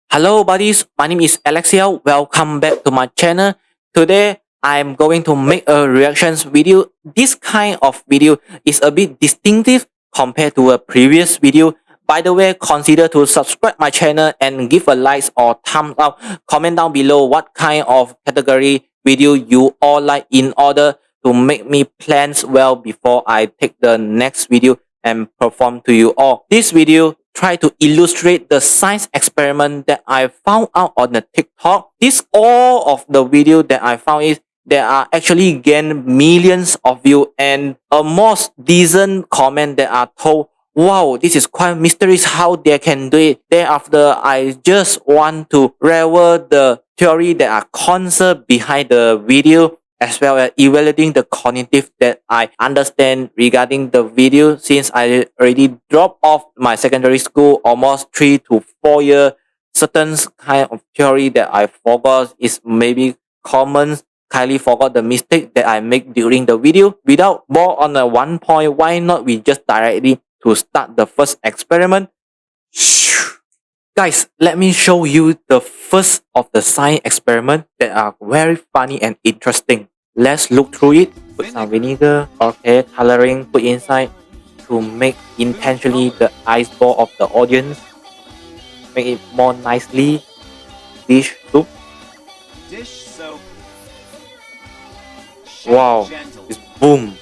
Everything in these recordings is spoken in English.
Hello buddies, my name is Alexia. Welcome back to my channel. Today I'm going to make a reactions video. This kind of video is a bit distinctive compared to a previous video. By the way, consider to subscribe my channel and give a like or thumbs up. Comment down below what kind of category video you all like in order to make me plans well before I take the next video and perform to you all. This video try to illustrate the science experiment that I found out on the TikTok. This all of the video that I found is there are actually gain millions of views and a most decent comment that are told, wow, this is quite mysterious how they can do it. Thereafter, I just want to reveal the theory that are concept behind the video as well as evaluating the cognitive that I understand regarding the video since I already dropped off my secondary school almost 3 to 4 years. Certain kind of theory that I forgot is maybe common. Kindly forgot the mistake that I make during the video. Without more on a one point, why not we just directly to start the first experiment? Guys, let me show you the first of the science experiment that are very funny and interesting. Let's look through it. Put some vinegar, okay, coloring, put inside to make intentionally the ice ball of the audience. Make it more nicely. Dish soup. Wow, it's boom.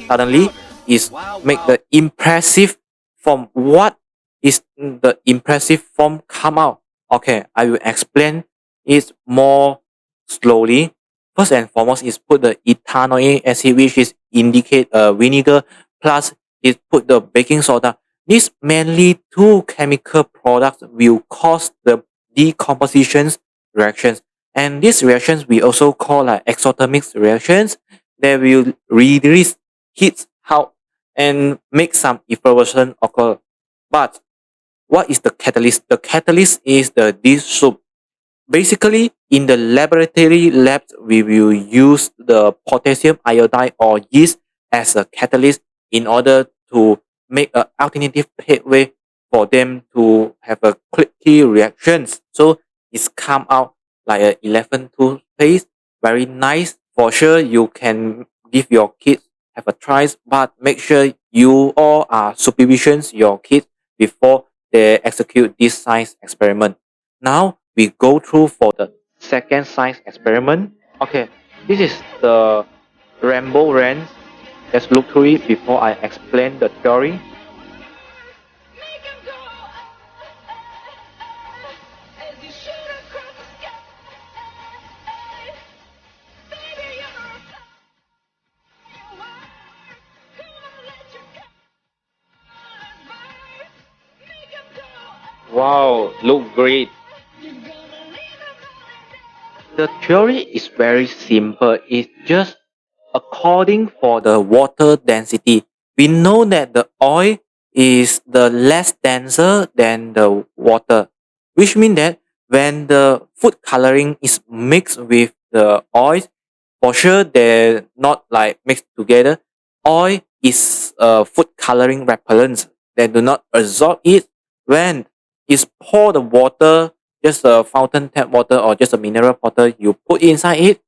Suddenly, it's make the impressive from what is the impressive form come out. Okay, I will explain it more slowly. First and foremost is put the ethanoic acid, which is indicate vinegar, plus is put the baking soda. These mainly two chemical products will cause the decompositions reactions. And these reactions we also call like exothermic reactions. They will release heat out and make some effervescence occur. But what is the catalyst? The catalyst is the dish soup. Basically, in the laboratory labs, we will use the potassium iodide or yeast as a catalyst in order to make an alternative pathway for them to have a quickly reactions. So it's come out like an 11 toothpaste, very nice. For sure, you can give your kids have a try, but make sure you all are supervisions your kids before they execute this science experiment. Now we go through for the second science experiment. Okay, this is the rainbow lens. Let's look through it before I explain the theory. Wow, look great. The theory is very simple. It's just according for the water density. We know that the oil is the less denser than the water, which means that when the food coloring is mixed with the oil, for sure they're not like mixed together. Oil is a food coloring repellent. They do not absorb it. When it's pour the water, just a fountain tap water or just a mineral water, you put inside it,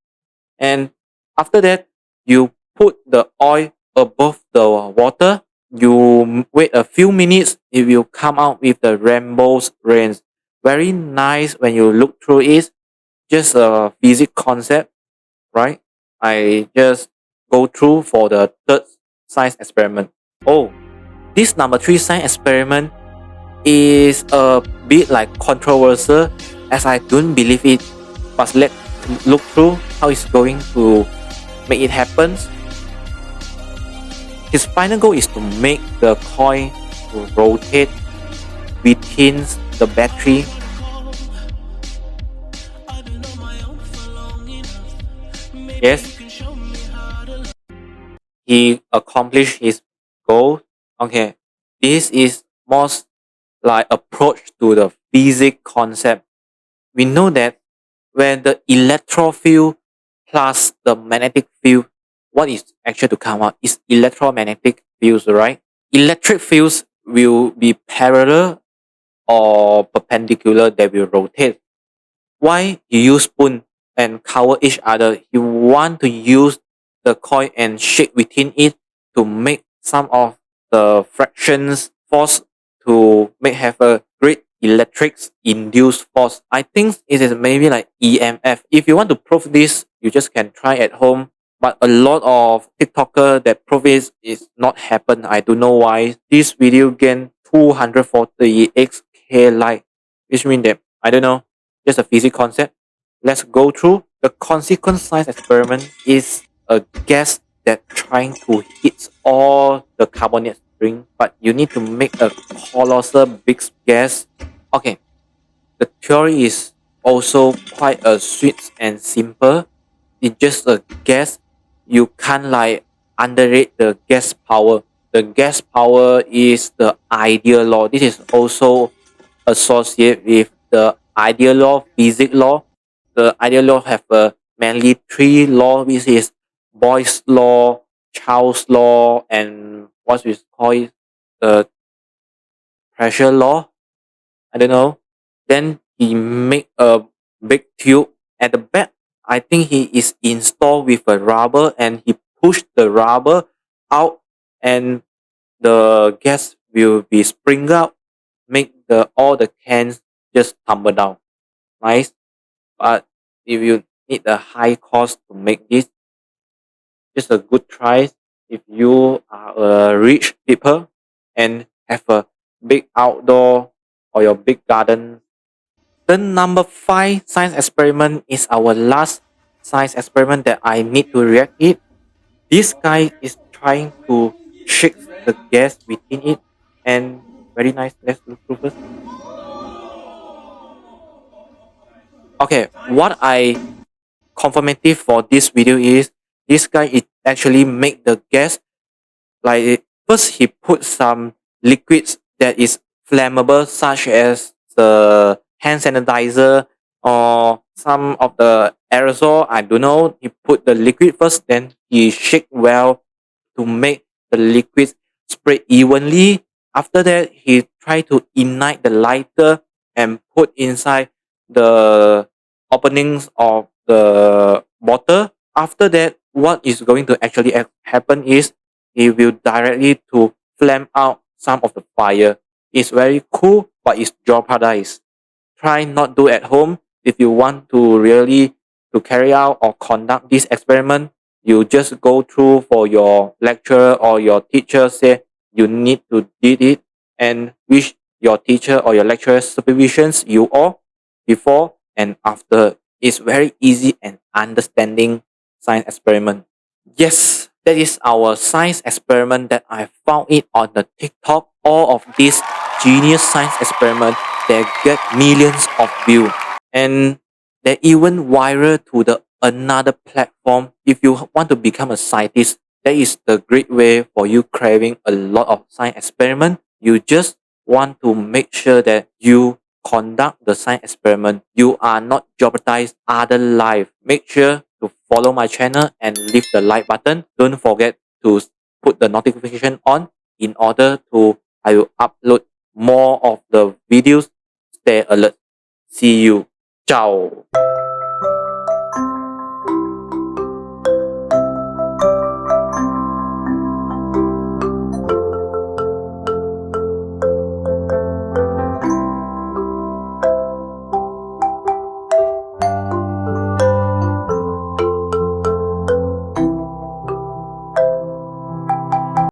and after that you put the oil above the water. You wait a few minutes, it will come out with the rainbow's rains. Very nice when you look through it. Just a physics concept, right? I just go through for the third science experiment. Oh, this number three science experiment is a bit like controversial as I don't believe it. But let's look through how it's going to make it happen. His final goal is to make the coin to rotate within the battery. Yes, he accomplished his goal. Okay, this is most like approach to the physics concept. We know that when the electric field plus the magnetic field, what is actually to come out is electromagnetic fields, right? Electric fields will be parallel or perpendicular that will rotate. Why you use spoon and cover each other? You want to use the coin and shake within it to make some of the fractions force to make have a great electric induced force. I think it is maybe like EMF. If you want to prove this, you just can try at home. But a lot of TikToker that prove it is not happen. I don't know why. This video gain 248k like, which means that I don't know, just a physics concept. Let's go through. The consequence science experiment is a gas that trying to hit all the carbonate string, but you need to make a colossal big gas. Okay, the theory is also quite a sweet and simple. It's just a gas. You can't like underrate the gas power. The gas power is the ideal law. This is also associated with the ideal law, physics law. The ideal law have mainly three law, which is Boyle's law, Charles' law, and what we call it, the pressure law. I don't know. Then he make a big tube at the back. I think he is installed with a rubber and he pushed the rubber out and the gas will be spring up, make the all the cans just tumble down. Nice. But if you need a high cost to make this, just a good try if you are a rich people and have a big outdoor or your big garden. The number five science experiment is our last science experiment that I need to react it. This guy is trying to shake the gas within it and very nice. Let's look through first. Okay, what I confirmative for this video is this guy is actually make the gas like first he put some liquids that is flammable such as the hand sanitizer or some of the aerosol. I don't know. He put the liquid first, then he shake well to make the liquid spread evenly. After that, he tried to ignite the lighter and put inside the openings of the bottle. After that, what is going to actually happen is it will directly to flame out some of the fire. It's very cool, but it's jeopardized. Try not do at home. If you want to really to carry out or conduct this experiment, you just go through for your lecturer or your teacher say you need to did it and which your teacher or your lecturer supervisions you all before and after. It's very easy and understanding science experiment. Yes, that is our science experiment that I found it on the TikTok. All of these genius science experiment that get millions of views and they even viral to the another platform. If you want to become a scientist, that is the great way for you craving a lot of science experiment. You just want to make sure that you conduct the science experiment. You are not jeopardize other life. Make sure to follow my channel and leave the like button. Don't forget to put the notification on in order to I will upload more of the videos. Stay alert. See you. Ciao.